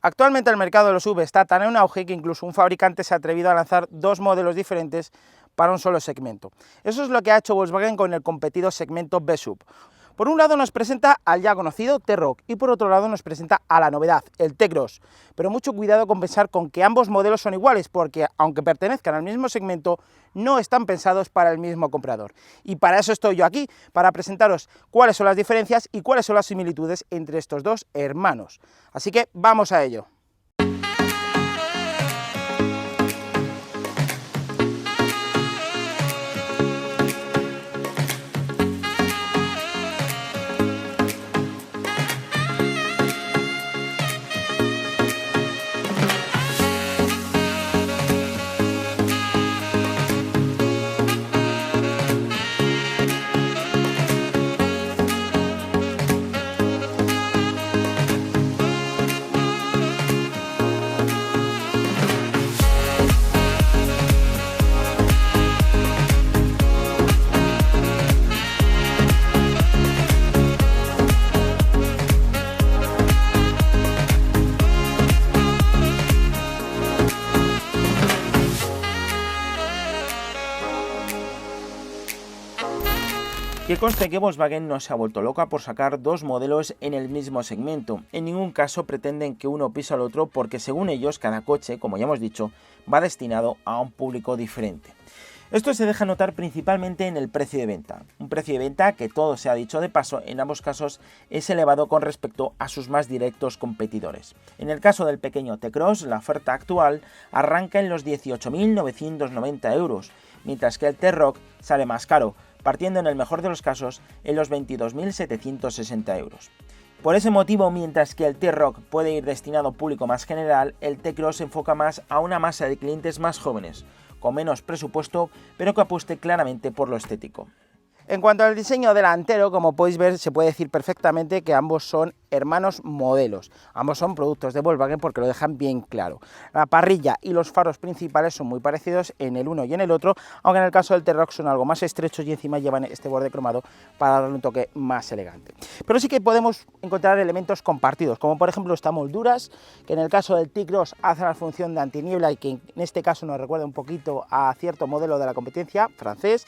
Actualmente el mercado de los SUV está tan en auge que incluso un fabricante se ha atrevido a lanzar dos modelos diferentes para un solo segmento. Eso es lo que ha hecho Volkswagen con el competido segmento B-Sub. Por un lado nos presenta al ya conocido T-Roc y por otro lado nos presenta a la novedad, el T-Cross. Pero mucho cuidado con pensar con que ambos modelos son iguales, porque aunque pertenezcan al mismo segmento, no están pensados para el mismo comprador. Y para eso estoy yo aquí, para presentaros cuáles son las diferencias y cuáles son las similitudes entre estos dos hermanos. Así que vamos a ello. Que conste que Volkswagen no se ha vuelto loca por sacar dos modelos en el mismo segmento. En ningún caso pretenden que uno pise al otro porque según ellos cada coche, como ya hemos dicho, va destinado a un público diferente. Esto se deja notar principalmente en el precio de venta. Un precio de venta que, todo se ha dicho de paso, en ambos casos es elevado con respecto a sus más directos competidores. En el caso del pequeño T-Cross, la oferta actual arranca en los 18.990 euros, mientras que el T-Roc sale más caro, partiendo en el mejor de los casos en los 22.760 euros. Por ese motivo, mientras que el T-Roc puede ir destinado a un público más general, el T-Cross se enfoca más a una masa de clientes más jóvenes, con menos presupuesto, pero que apueste claramente por lo estético. En cuanto al diseño delantero, como podéis ver, se puede decir perfectamente que ambos son hermanos modelos. Ambos son productos de Volkswagen porque lo dejan bien claro. La parrilla y los faros principales son muy parecidos en el uno y en el otro, aunque en el caso del T-Roc son algo más estrechos y encima llevan este borde cromado para darle un toque más elegante. Pero sí que podemos encontrar elementos compartidos, como por ejemplo estas molduras, que en el caso del T-Cross hacen la función de antiniebla y que en este caso nos recuerda un poquito a cierto modelo de la competencia francés,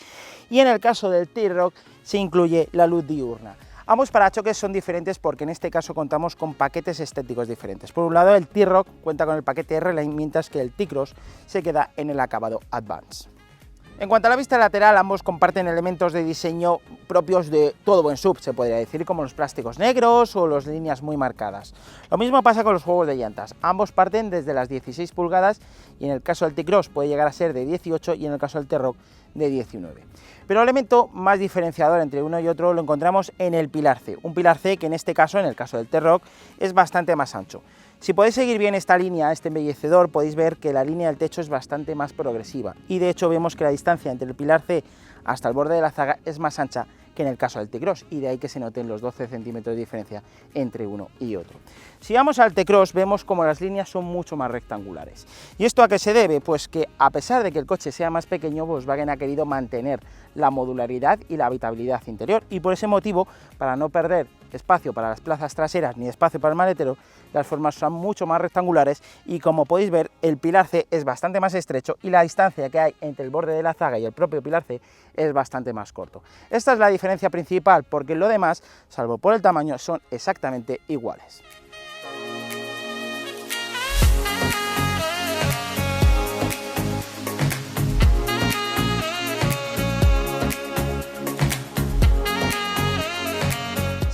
y en el caso del T-Roc se incluye la luz diurna. Ambos parachoques son diferentes porque en este caso contamos con paquetes estéticos diferentes. Por un lado, el T-Roc cuenta con el paquete R-Line, mientras que el T-Cross se queda en el acabado Advance. En cuanto a la vista lateral, ambos comparten elementos de diseño propios de todo buen SUV, se podría decir, como los plásticos negros o las líneas muy marcadas. Lo mismo pasa con los juegos de llantas. Ambos parten desde las 16 pulgadas y en el caso del T-Cross puede llegar a ser de 18 y en el caso del T-Roc de 19. Pero el elemento más diferenciador entre uno y otro lo encontramos en el pilar C, un pilar C que en este caso, en el caso del T-Roc, es bastante más ancho. Si podéis seguir bien esta línea, este embellecedor, podéis ver que la línea del techo es bastante más progresiva y de hecho vemos que la distancia entre el pilar C hasta el borde de la zaga es más ancha que en el caso del T-Cross, y de ahí que se noten los 12 centímetros de diferencia entre uno y otro. Si vamos al T-Cross vemos como las líneas son mucho más rectangulares. ¿Y esto a qué se debe? Pues que a pesar de que el coche sea más pequeño, Volkswagen ha querido mantener la modularidad y la habitabilidad interior, y por ese motivo, para no perder espacio para las plazas traseras ni espacio para el maletero, las formas son mucho más rectangulares y, como podéis ver, el pilar C es bastante más estrecho y la distancia que hay entre el borde de la zaga y el propio pilar C es bastante más corto. Esta es la diferencia principal, porque lo demás, salvo por el tamaño, son exactamente iguales.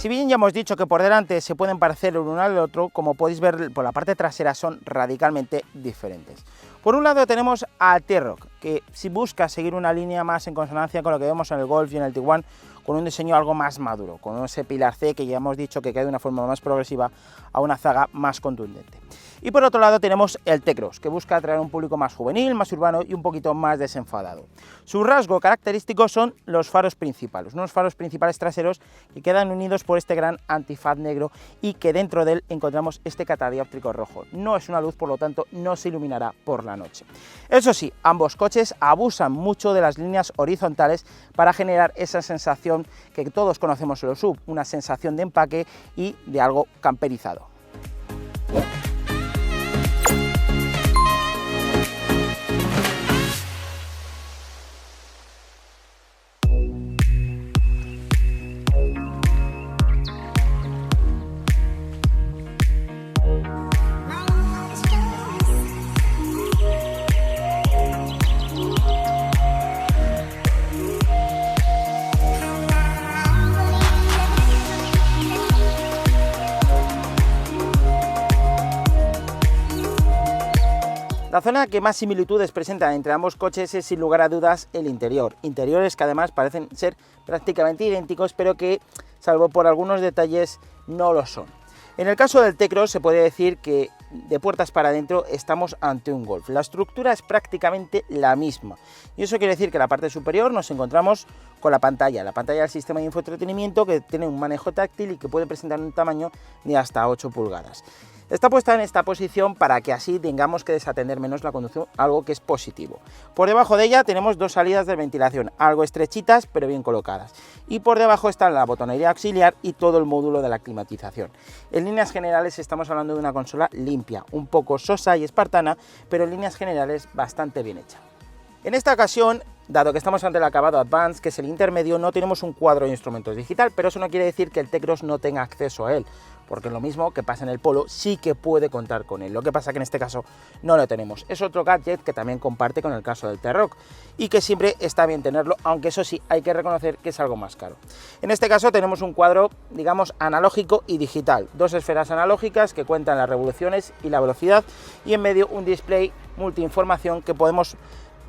Si bien ya hemos dicho que por delante se pueden parecer el uno al otro, como podéis ver por la parte trasera son radicalmente diferentes. Por un lado tenemos al T-Roc, que si busca seguir una línea más en consonancia con lo que vemos en el Golf y en el Tiguan, con un diseño algo más maduro, con ese pilar C que ya hemos dicho que cae de una forma más progresiva a una zaga más contundente. Y por otro lado tenemos el T-Cross, que busca atraer a un público más juvenil, más urbano y un poquito más desenfadado. Su rasgo característico son los faros principales, unos faros principales traseros que quedan unidos por este gran antifaz negro y que dentro de él encontramos este catadióptrico rojo. No es una luz, por lo tanto no se iluminará por la noche. Eso sí, ambos coches abusan mucho de las líneas horizontales para generar esa sensación que todos conocemos en los SUV, una sensación de empaque y de algo camperizado. La zona que más similitudes presenta entre ambos coches es sin lugar a dudas el interior. Interiores que además parecen ser prácticamente idénticos, pero que, salvo por algunos detalles, no lo son. En el caso del T-Cross se puede decir que de puertas para adentro estamos ante un Golf. La estructura es prácticamente la misma y eso quiere decir que en la parte superior nos encontramos con la pantalla del sistema de infoentretenimiento, que tiene un manejo táctil y que puede presentar un tamaño de hasta 8 pulgadas. Está puesta en esta posición para que así tengamos que desatender menos la conducción, algo que es positivo. Por debajo de ella tenemos dos salidas de ventilación, algo estrechitas pero bien colocadas. Y por debajo está la botonería auxiliar y todo el módulo de la climatización. En líneas generales estamos hablando de una consola limpia, un poco sosa y espartana, pero en líneas generales bastante bien hecha. En esta ocasión, dado que estamos ante el acabado Advance, que es el intermedio, no tenemos un cuadro de instrumentos digital, pero eso no quiere decir que el T-Cross no tenga acceso a él, porque lo mismo que pasa en el Polo sí que puede contar con él. Lo que pasa que en este caso no lo tenemos. Es otro gadget que también comparte con el caso del T-Roc y que siempre está bien tenerlo, aunque eso sí, hay que reconocer que es algo más caro. En este caso tenemos un cuadro, digamos, analógico y digital. Dos esferas analógicas que cuentan las revoluciones y la velocidad, y en medio un display multiinformación que podemos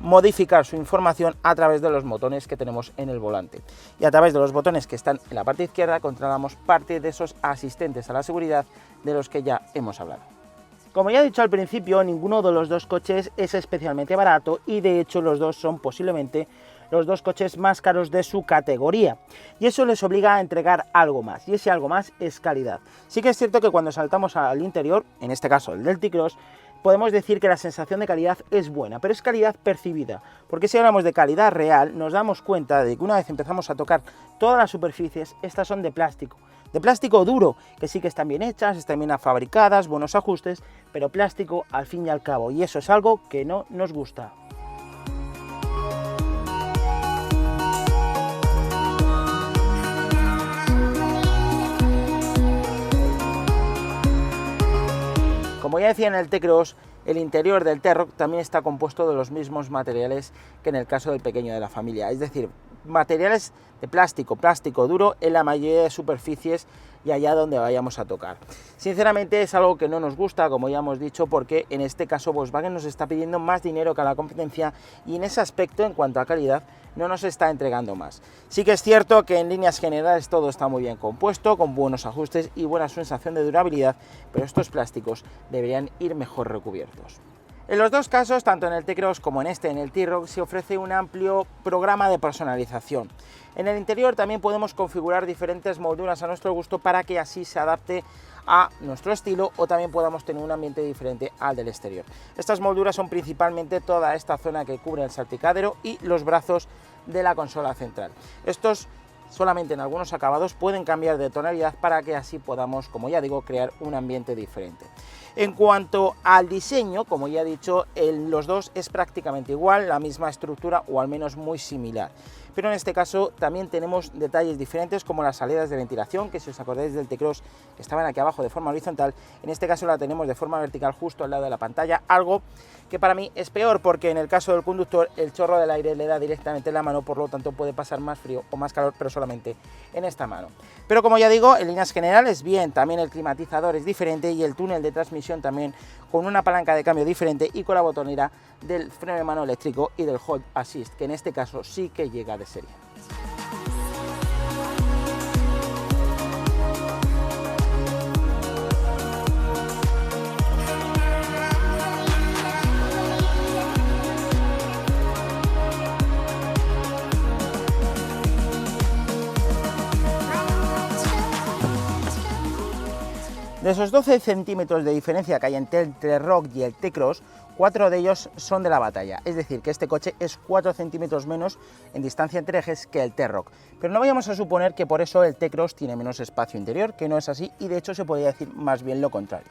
modificar su información a través de los botones que tenemos en el volante, y a través de los botones que están en la parte izquierda controlamos parte de esos asistentes a la seguridad de los que ya hemos hablado. Como ya he dicho al principio, ninguno de los dos coches es especialmente barato y de hecho los dos son posiblemente los dos coches más caros de su categoría, y eso les obliga a entregar algo más, y ese algo más es calidad. Sí que es cierto que cuando saltamos al interior, en este caso el del T-Cross, podemos decir que la sensación de calidad es buena, pero es calidad percibida, porque si hablamos de calidad real, nos damos cuenta de que una vez empezamos a tocar todas las superficies, estas son de plástico duro, que sí que están bien hechas, están bien fabricadas, buenos ajustes, pero plástico al fin y al cabo, y eso es algo que no nos gusta. Como ya decía en el T-Cross, el interior del T-Roc también está compuesto de los mismos materiales que en el caso del pequeño de la familia, es decir, materiales de plástico duro en la mayoría de superficies y allá donde vayamos a tocar. Sinceramente es algo que no nos gusta, como ya hemos dicho, porque en este caso Volkswagen nos está pidiendo más dinero que a la competencia y en ese aspecto, en cuanto a calidad, no nos está entregando más. Sí que es cierto que en líneas generales todo está muy bien compuesto, con buenos ajustes y buena sensación de durabilidad, pero estos plásticos deberían ir mejor recubiertos. En los dos casos, tanto en el T-Cross como en el T-Roc, se ofrece un amplio programa de personalización. En el interior también podemos configurar diferentes molduras a nuestro gusto para que así se adapte a nuestro estilo o también podamos tener un ambiente diferente al del exterior. Estas molduras son principalmente toda esta zona que cubre el salpicadero y los brazos de la consola central. Estos solamente en algunos acabados pueden cambiar de tonalidad para que así podamos, como ya digo, crear un ambiente diferente. En cuanto al diseño, como ya he dicho, los dos es prácticamente igual, la misma estructura o al menos muy similar. Pero en este caso también tenemos detalles diferentes como las salidas de ventilación, que si os acordáis del T-Cross estaban aquí abajo de forma horizontal, en este caso la tenemos de forma vertical justo al lado de la pantalla, algo que para mí es peor porque en el caso del conductor el chorro del aire le da directamente en la mano, por lo tanto puede pasar más frío o más calor, pero solamente en esta mano. Pero como ya digo, en líneas generales bien, también el climatizador es diferente y el túnel de transmisión también con una palanca de cambio diferente y con la botonera del freno de mano eléctrico y del Hold Assist, que en este caso sí que llega de serie. De esos 12 centímetros de diferencia que hay entre el T-Roc y el T-Cross, 4 de ellos son de la batalla, es decir, que este coche es 4 centímetros menos en distancia entre ejes que el T-Roc. Pero no vayamos a suponer que por eso el T-Cross tiene menos espacio interior, que no es así, y de hecho se podría decir más bien lo contrario.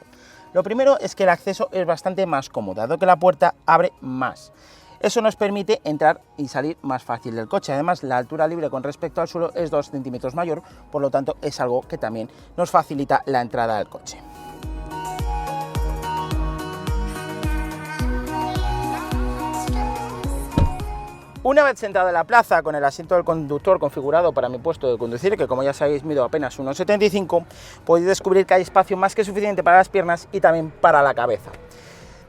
Lo primero es que el acceso es bastante más cómodo, dado que la puerta abre más. Eso nos permite entrar y salir más fácil del coche. Además, la altura libre con respecto al suelo es 2 centímetros mayor, por lo tanto es algo que también nos facilita la entrada al coche. Una vez sentado en la plaza con el asiento del conductor configurado para mi puesto de conducir, que como ya sabéis mido apenas 1,75, podéis descubrir que hay espacio más que suficiente para las piernas y también para la cabeza.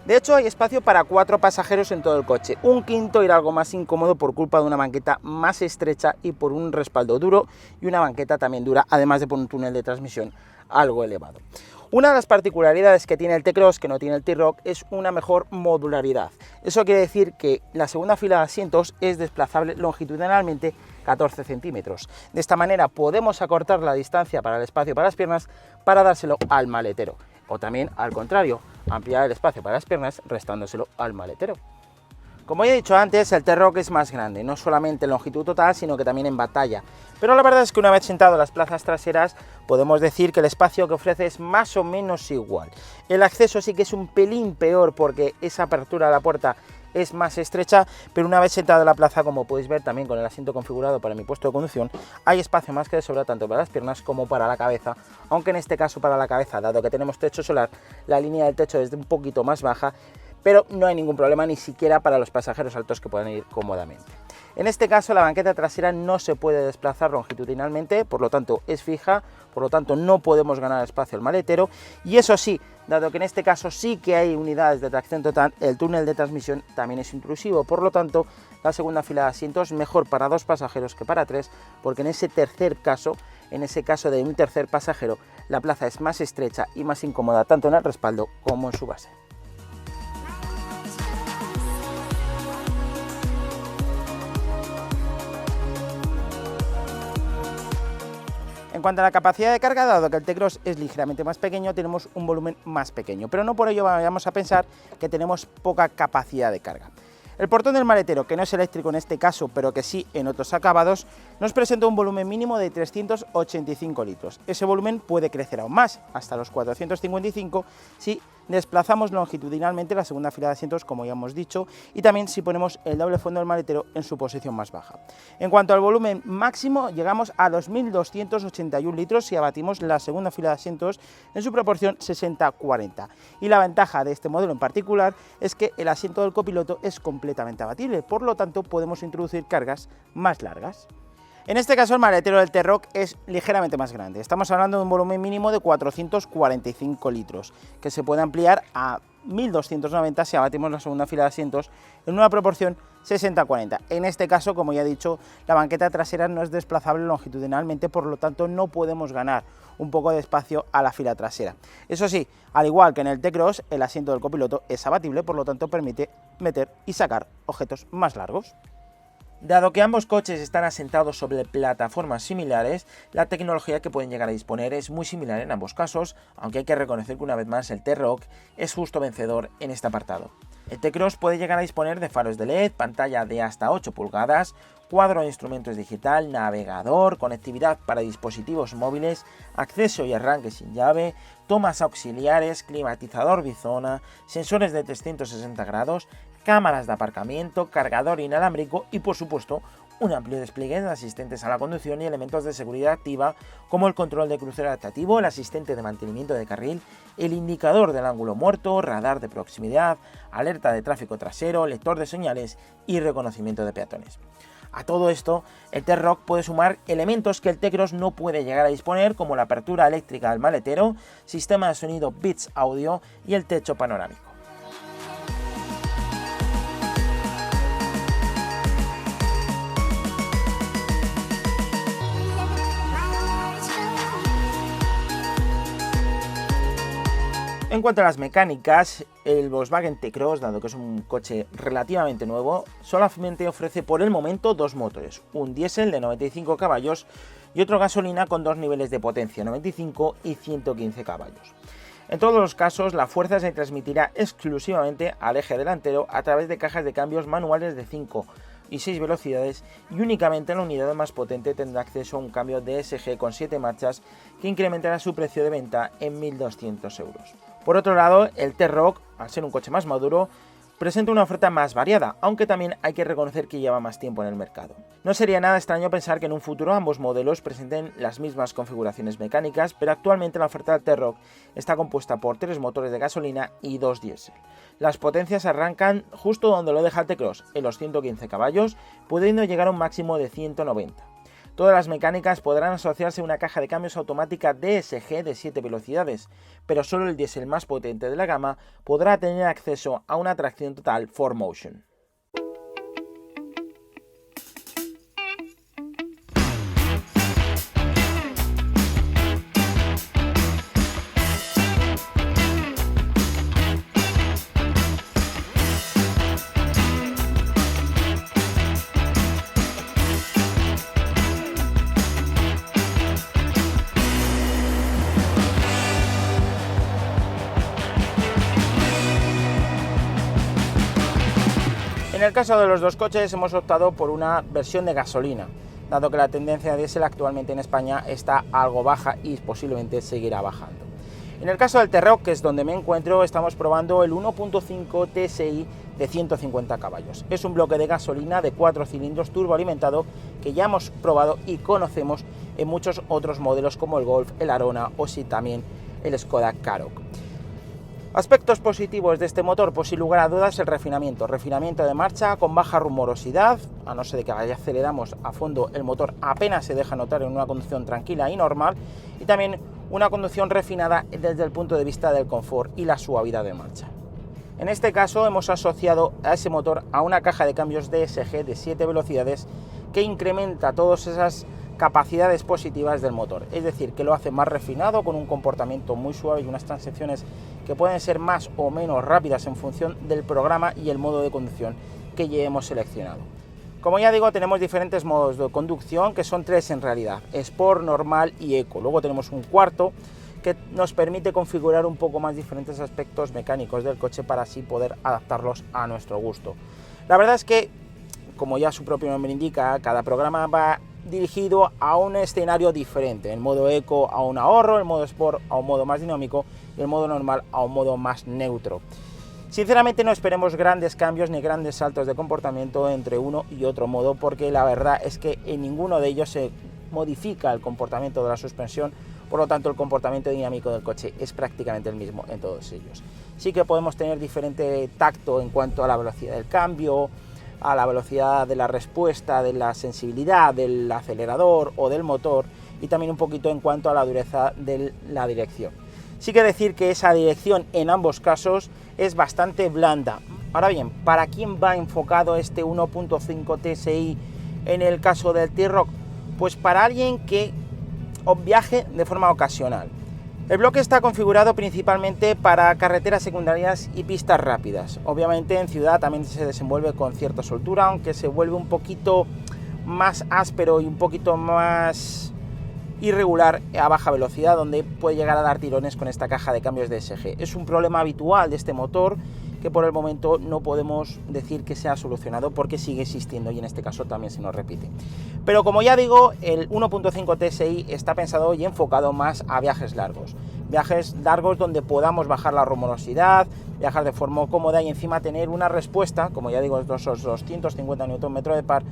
De hecho, hay espacio para 4 pasajeros en todo el coche. Un quinto irá algo más incómodo por culpa de una banqueta más estrecha y por un respaldo duro y una banqueta también dura, además de por un túnel de transmisión algo elevado. Una de las particularidades que tiene el T-Cross, que no tiene el T-Roc, es una mejor modularidad. Eso quiere decir que la segunda fila de asientos es desplazable longitudinalmente 14 centímetros. De esta manera podemos acortar la distancia para el espacio para las piernas para dárselo al maletero. O también, al contrario, ampliar el espacio para las piernas restándoselo al maletero. Como ya he dicho antes, el T-Roc es más grande, no solamente en longitud total, sino que también en batalla. Pero la verdad es que una vez sentado en las plazas traseras, podemos decir que el espacio que ofrece es más o menos igual. El acceso sí que es un pelín peor porque esa apertura de la puerta es más estrecha, pero una vez sentado en la plaza, como podéis ver también con el asiento configurado para mi puesto de conducción, hay espacio más que de sobra tanto para las piernas como para la cabeza, aunque en este caso para la cabeza, dado que tenemos techo solar, la línea del techo es un poquito más baja, pero no hay ningún problema ni siquiera para los pasajeros altos que puedan ir cómodamente. En este caso la banqueta trasera no se puede desplazar longitudinalmente, por lo tanto es fija, por lo tanto no podemos ganar espacio al maletero, y eso sí, dado que en este caso sí que hay unidades de tracción total, el túnel de transmisión también es intrusivo, por lo tanto la segunda fila de asientos es mejor para 2 pasajeros que para 3, porque en ese caso de un tercer pasajero, la plaza es más estrecha y más incómoda tanto en el respaldo como en su base. En cuanto a la capacidad de carga, dado que el T-Cross es ligeramente más pequeño, tenemos un volumen más pequeño, pero no por ello vayamos a pensar que tenemos poca capacidad de carga. El portón del maletero, que no es eléctrico en este caso, pero que sí en otros acabados, nos presenta un volumen mínimo de 385 litros. Ese volumen puede crecer aún más, hasta los 455, si desplazamos longitudinalmente la segunda fila de asientos, como ya hemos dicho, y también si ponemos el doble fondo del maletero en su posición más baja. En cuanto al volumen máximo, llegamos a los 1.281 litros si abatimos la segunda fila de asientos en su proporción 60-40. Y la ventaja de este modelo en particular es que el asiento del copiloto es completamente abatible, por lo tanto podemos introducir cargas más largas. En este caso el maletero del T-Roc es ligeramente más grande, estamos hablando de un volumen mínimo de 445 litros, que se puede ampliar a 1.290 si abatimos la segunda fila de asientos en una proporción 60-40. En este caso, como ya he dicho, la banqueta trasera no es desplazable longitudinalmente, por lo tanto no podemos ganar un poco de espacio a la fila trasera. Eso sí, al igual que en el T-Cross, el asiento del copiloto es abatible, por lo tanto permite meter y sacar objetos más largos. Dado que ambos coches están asentados sobre plataformas similares, la tecnología que pueden llegar a disponer es muy similar en ambos casos, aunque hay que reconocer que una vez más el T-Roc es justo vencedor en este apartado. El T-Cross puede llegar a disponer de faros de LED, pantalla de hasta 8 pulgadas, cuadro de instrumentos digital, navegador, conectividad para dispositivos móviles, acceso y arranque sin llave, tomas auxiliares, climatizador bizona, sensores de 360 grados, cámaras de aparcamiento, cargador inalámbrico y por supuesto un amplio despliegue de asistentes a la conducción y elementos de seguridad activa como el control de crucero adaptativo, el asistente de mantenimiento de carril, el indicador del ángulo muerto, radar de proximidad, alerta de tráfico trasero, lector de señales y reconocimiento de peatones. A todo esto, el T-Roc puede sumar elementos que el T-Cross no puede llegar a disponer, como la apertura eléctrica del maletero, sistema de sonido Beats Audio y el techo panorámico. En cuanto a las mecánicas, el Volkswagen T-Cross, dado que es un coche relativamente nuevo, solamente ofrece por el momento 2 motores, un diésel de 95 caballos y otro gasolina con 2 niveles de potencia, 95 y 115 caballos. En todos los casos, la fuerza se transmitirá exclusivamente al eje delantero a través de cajas de cambios manuales de 5 y 6 velocidades, y únicamente la unidad más potente tendrá acceso a un cambio DSG con 7 marchas que incrementará su precio de venta en 1.200 euros. Por otro lado, el T-Roc, al ser un coche más maduro, presenta una oferta más variada, aunque también hay que reconocer que lleva más tiempo en el mercado. No sería nada extraño pensar que en un futuro ambos modelos presenten las mismas configuraciones mecánicas, pero actualmente la oferta del T-Roc está compuesta por 3 motores de gasolina y 2 diésel. Las potencias arrancan justo donde lo deja el T-Cross, en los 115 caballos, pudiendo llegar a un máximo de 190. Todas las mecánicas podrán asociarse a una caja de cambios automática DSG de 7 velocidades, pero solo el diésel más potente de la gama podrá tener acceso a una tracción total 4Motion. En el caso de los dos coches hemos optado por una versión de gasolina, dado que la tendencia de diésel actualmente en España está algo baja y posiblemente seguirá bajando. En el caso del T-Roc, que es donde me encuentro, estamos probando el 1.5 TSI de 150 caballos. Es un bloque de gasolina de 4 cilindros turboalimentado que ya hemos probado y conocemos en muchos otros modelos como el Golf, el Arona o sí también el Skoda Karoq. Aspectos positivos de este motor, pues sin lugar a dudas el refinamiento de marcha con baja rumorosidad, a no ser de que aceleramos a fondo el motor apenas se deja notar en una conducción tranquila y normal, y también una conducción refinada desde el punto de vista del confort y la suavidad de marcha. En este caso hemos asociado a ese motor a una caja de cambios DSG de 7 velocidades que incrementa todas esas capacidades positivas del motor, es decir, que lo hace más refinado, con un comportamiento muy suave y unas transiciones que pueden ser más o menos rápidas en función del programa y el modo de conducción que ya hemos seleccionado. Como ya digo, tenemos diferentes modos de conducción, que son 3 en realidad: Sport, Normal y Eco. Luego tenemos un cuarto que nos permite configurar un poco más diferentes aspectos mecánicos del coche para así poder adaptarlos a nuestro gusto. La verdad es que, como ya su propio nombre indica, cada programa va dirigido a un escenario diferente. El modo Eco a un ahorro, el modo Sport a un modo más dinámico y el modo Normal a un modo más neutro. Sinceramente no esperemos grandes cambios ni grandes saltos de comportamiento entre uno y otro modo, porque la verdad es que en ninguno de ellos se modifica el comportamiento de la suspensión, por lo tanto el comportamiento dinámico del coche es prácticamente el mismo en todos ellos. Sí que podemos tener diferente tacto en cuanto a la velocidad del cambio, a la velocidad de la respuesta, de la sensibilidad del acelerador o del motor, y también un poquito en cuanto a la dureza de la dirección. Sí que decir que esa dirección en ambos casos es bastante blanda. Ahora bien, ¿para quién va enfocado este 1.5 TSI en el caso del T-Roc? Pues para alguien que viaje de forma ocasional. El bloque está configurado principalmente para carreteras secundarias y pistas rápidas. Obviamente en ciudad también se desenvuelve con cierta soltura, aunque se vuelve un poquito más áspero y un poquito más irregular a baja velocidad, donde puede llegar a dar tirones con esta caja de cambios DSG. Es un problema habitual de este motor que por el momento no podemos decir que sea solucionado, porque sigue existiendo y en este caso también se nos repite. Pero como ya digo, el 1.5 TSI está pensado y enfocado más a viajes largos donde podamos bajar la rumorosidad, viajar de forma cómoda y encima tener una respuesta, como ya digo, esos 250 Nm de par,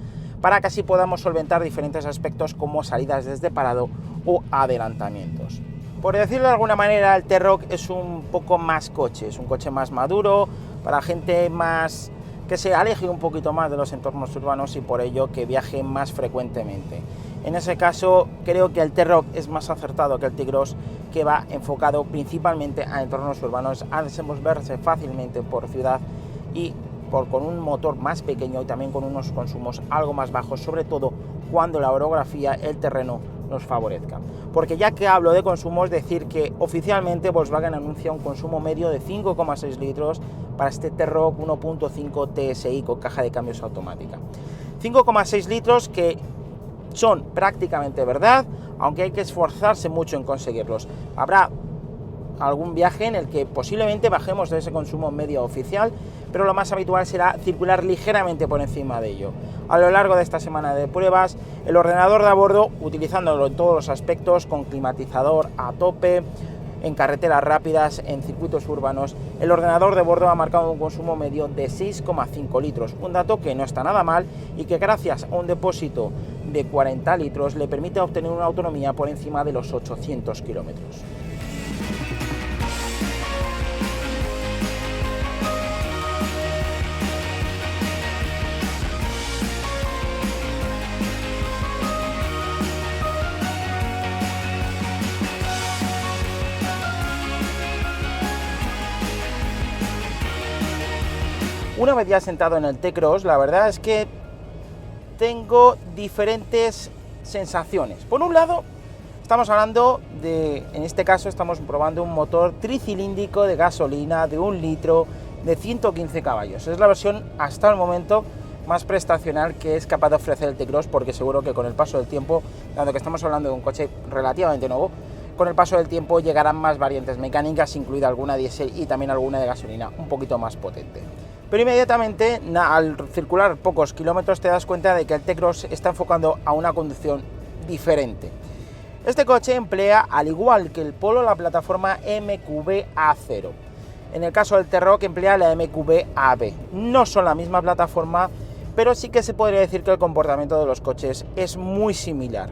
para que así podamos solventar diferentes aspectos como salidas desde parado o adelantamientos. Por decirlo de alguna manera, el T-Roc es un poco más coche, es un coche más maduro, para gente más que se aleje un poquito más de los entornos urbanos y por ello que viaje más frecuentemente. En ese caso, creo que el T-Roc es más acertado que el T-Cross, que va enfocado principalmente a entornos urbanos, a desenvolverse fácilmente por ciudad y con un motor más pequeño y también con unos consumos algo más bajos, sobre todo cuando la orografía, el terreno nos favorezca. Porque ya que hablo de consumos, decir que oficialmente Volkswagen anuncia un consumo medio de 5,6 litros para este T-Roc 1.5 TSI con caja de cambios automática. 5,6 litros que son prácticamente verdad, aunque hay que esforzarse mucho en conseguirlos. Habrá algún viaje en el que posiblemente bajemos de ese consumo medio oficial, pero lo más habitual será circular ligeramente por encima de ello. A lo largo de esta semana de pruebas, el ordenador de a bordo, utilizándolo en todos los aspectos, con climatizador a tope, en carreteras rápidas, en circuitos urbanos, el ordenador de bordo ha marcado un consumo medio de 6,5 litros, un dato que no está nada mal y que gracias a un depósito de 40 litros le permite obtener una autonomía por encima de los 800 kilómetros. Una vez ya sentado en el T-Cross, la verdad es que tengo diferentes sensaciones. Por un lado, estamos hablando de, en este caso estamos probando un motor tricilíndrico de gasolina de 1 litro de 115 caballos. Es la versión hasta el momento más prestacional que es capaz de ofrecer el T-Cross, porque seguro que con el paso del tiempo, dado que estamos hablando de un coche relativamente nuevo, con el paso del tiempo llegarán más variantes mecánicas, incluida alguna diésel y también alguna de gasolina un poquito más potente. Pero inmediatamente, al circular pocos kilómetros, te das cuenta de que el T-Cross está enfocando a una conducción diferente. Este coche emplea, al igual que el Polo, la plataforma MQB A0. En el caso del T-Roc emplea la MQB AB. No son la misma plataforma, pero sí que se podría decir que el comportamiento de los coches es muy similar.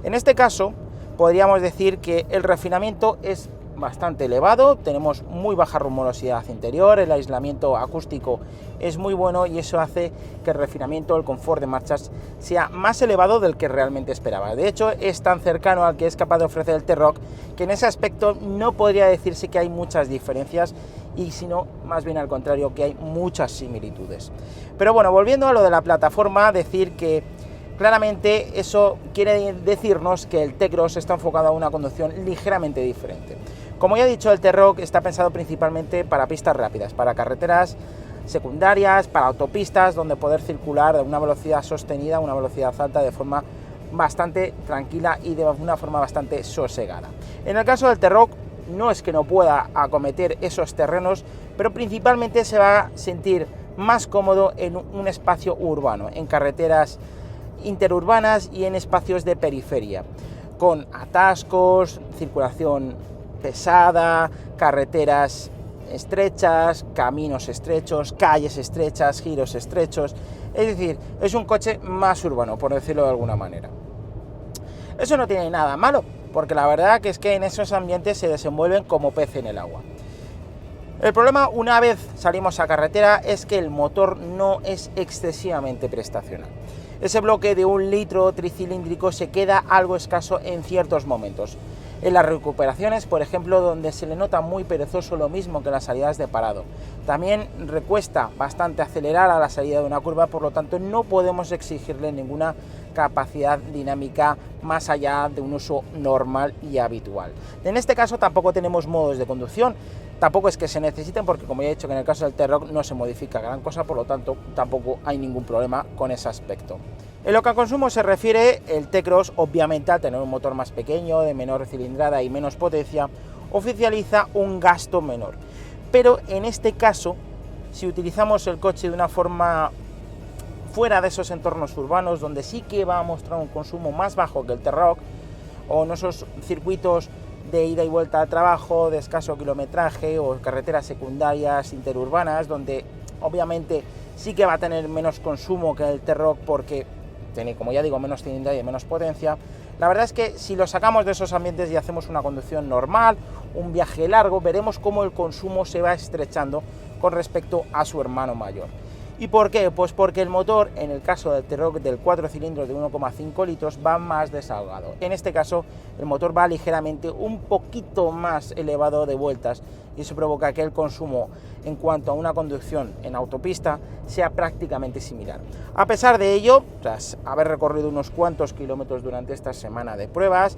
En este caso, podríamos decir que el refinamiento es bastante elevado, tenemos muy baja rumorosidad interior, el aislamiento acústico es muy bueno y eso hace que el refinamiento, el confort de marchas sea más elevado del que realmente esperaba. De hecho, es tan cercano al que es capaz de ofrecer el T-Roc que en ese aspecto no podría decirse que hay muchas diferencias y sino más bien al contrario, que hay muchas similitudes. Pero bueno, volviendo a lo de la plataforma, decir que claramente eso quiere decirnos que el T-Cross está enfocado a una conducción ligeramente diferente. Como ya he dicho, el T-Roc está pensado principalmente para pistas rápidas, para carreteras secundarias, para autopistas, donde poder circular a una velocidad sostenida, una velocidad alta, de forma bastante tranquila y de una forma bastante sosegada. En el caso del T-Roc, no es que no pueda acometer esos terrenos, pero principalmente se va a sentir más cómodo en un espacio urbano, en carreteras interurbanas y en espacios de periferia, con atascos, circulación pesada, carreteras estrechas, caminos estrechos, calles estrechas, giros estrechos. Es decir, es un coche más urbano, por decirlo de alguna manera. Eso no tiene nada malo, porque la verdad que es que en esos ambientes se desenvuelven como pez en el agua. El problema, una vez salimos a carretera, es que el motor no es excesivamente prestacional. Ese bloque de 1 litro tricilíndrico se queda algo escaso en ciertos momentos. En las recuperaciones, por ejemplo, donde se le nota muy perezoso, lo mismo que en las salidas de parado. También recuesta bastante acelerar a la salida de una curva, por lo tanto no podemos exigirle ninguna capacidad dinámica más allá de un uso normal y habitual. En este caso tampoco tenemos modos de conducción, tampoco es que se necesiten, porque como ya he dicho que en el caso del T-Roc no se modifica gran cosa, por lo tanto tampoco hay ningún problema con ese aspecto. En lo que a consumo se refiere, el T-Cross, obviamente al tener un motor más pequeño, de menor cilindrada y menos potencia, oficializa un gasto menor. Pero en este caso, si utilizamos el coche de una forma fuera de esos entornos urbanos, donde sí que va a mostrar un consumo más bajo que el T-Roc, o en esos circuitos de ida y vuelta al trabajo, de escaso kilometraje, o carreteras secundarias interurbanas, donde obviamente sí que va a tener menos consumo que el T-Roc, porque tiene, como ya digo, menos cilindrada y menos potencia. La verdad es que si lo sacamos de esos ambientes y hacemos una conducción normal, un viaje largo, veremos cómo el consumo se va estrechando con respecto a su hermano mayor. ¿Y por qué? Pues porque el motor, en el caso del T-Roc del 4 cilindros de 1,5 litros, va más desahogado. En este caso, el motor va ligeramente un poquito más elevado de vueltas y eso provoca que el consumo en cuanto a una conducción en autopista sea prácticamente similar. A pesar de ello, tras haber recorrido unos cuantos kilómetros durante esta semana de pruebas,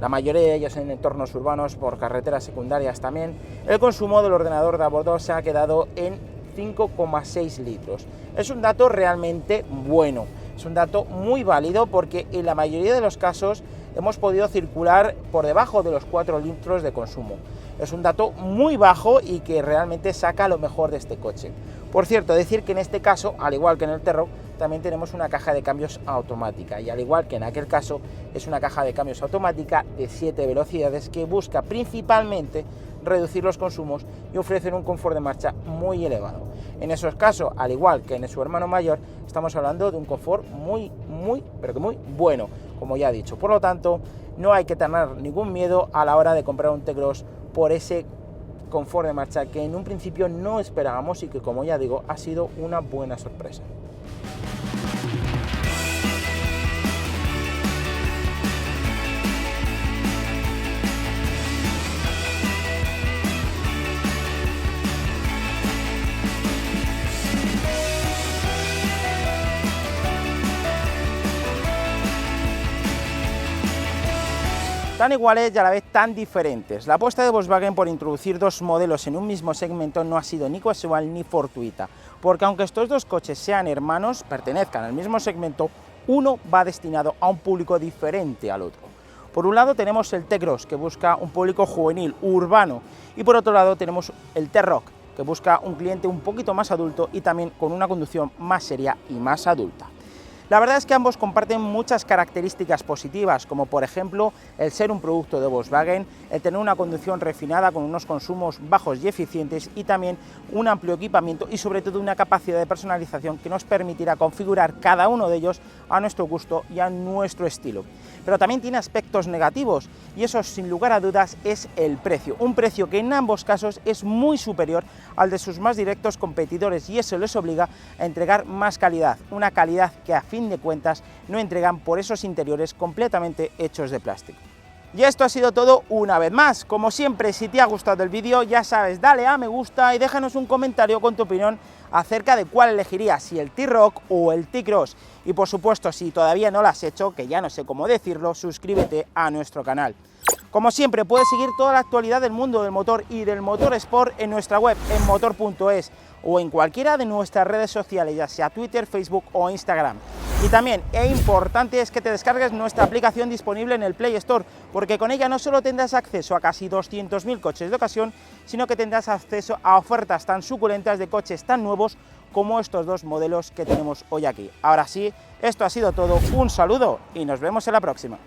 la mayoría de ellos en entornos urbanos, por carreteras secundarias también, el consumo del ordenador de a bordo se ha quedado en 5,6 litros. Es un dato realmente bueno, es un dato muy válido, porque en la mayoría de los casos hemos podido circular por debajo de los 4 litros de consumo. Es un dato muy bajo y que realmente saca lo mejor de este coche. Por cierto, decir que en este caso, al igual que en el T-Roc, también tenemos una caja de cambios automática, y al igual que en aquel caso, es una caja de cambios automática de 7 velocidades que busca principalmente reducir los consumos y ofrecer un confort de marcha muy elevado. En esos casos, al igual que en su hermano mayor, estamos hablando de un confort muy bueno, como ya he dicho. Por lo tanto, no hay que tener ningún miedo a la hora de comprar un T-Cross por ese confort de marcha que en un principio no esperábamos y que, como ya digo, ha sido una buena sorpresa. tan iguales y a la vez tan diferentes. La apuesta de Volkswagen por introducir dos modelos en un mismo segmento no ha sido ni casual ni fortuita, porque aunque estos dos coches sean hermanos, pertenezcan al mismo segmento, uno va destinado a un público diferente al otro. Por un lado tenemos el T-Cross, que busca un público juvenil, urbano, y por otro lado tenemos el T-Roc, que busca un cliente un poquito más adulto y también con una conducción más seria y más adulta. La verdad es que ambos comparten muchas características positivas, como por ejemplo el ser un producto de Volkswagen, el tener una conducción refinada con unos consumos bajos y eficientes y también un amplio equipamiento y sobre todo una capacidad de personalización que nos permitirá configurar cada uno de ellos a nuestro gusto y a nuestro estilo. Pero también tiene aspectos negativos y eso sin lugar a dudas es el precio, un precio que en ambos casos es muy superior al de sus más directos competidores y eso les obliga a entregar más calidad, una calidad que a fin de cuentas no entregan por esos interiores completamente hechos de plástico. Y esto ha sido todo una vez más. Como siempre, si te ha gustado el vídeo, ya sabes, dale a me gusta y déjanos un comentario con tu opinión acerca de cuál elegirías, si el T-Roc o el T-Cross. Y por supuesto, si todavía no lo has hecho, que ya no sé cómo decirlo, suscríbete a nuestro canal. Como siempre, puedes seguir toda la actualidad del mundo del motor y del motor sport en nuestra web, en motor.es, o en cualquiera de nuestras redes sociales, ya sea Twitter, Facebook o Instagram. Y también, importante es que te descargues nuestra aplicación disponible en el Play Store, porque con ella no solo tendrás acceso a casi 200.000 coches de ocasión, sino que tendrás acceso a ofertas tan suculentas de coches tan nuevos como estos dos modelos que tenemos hoy aquí. Ahora sí, esto ha sido todo, un saludo y nos vemos en la próxima.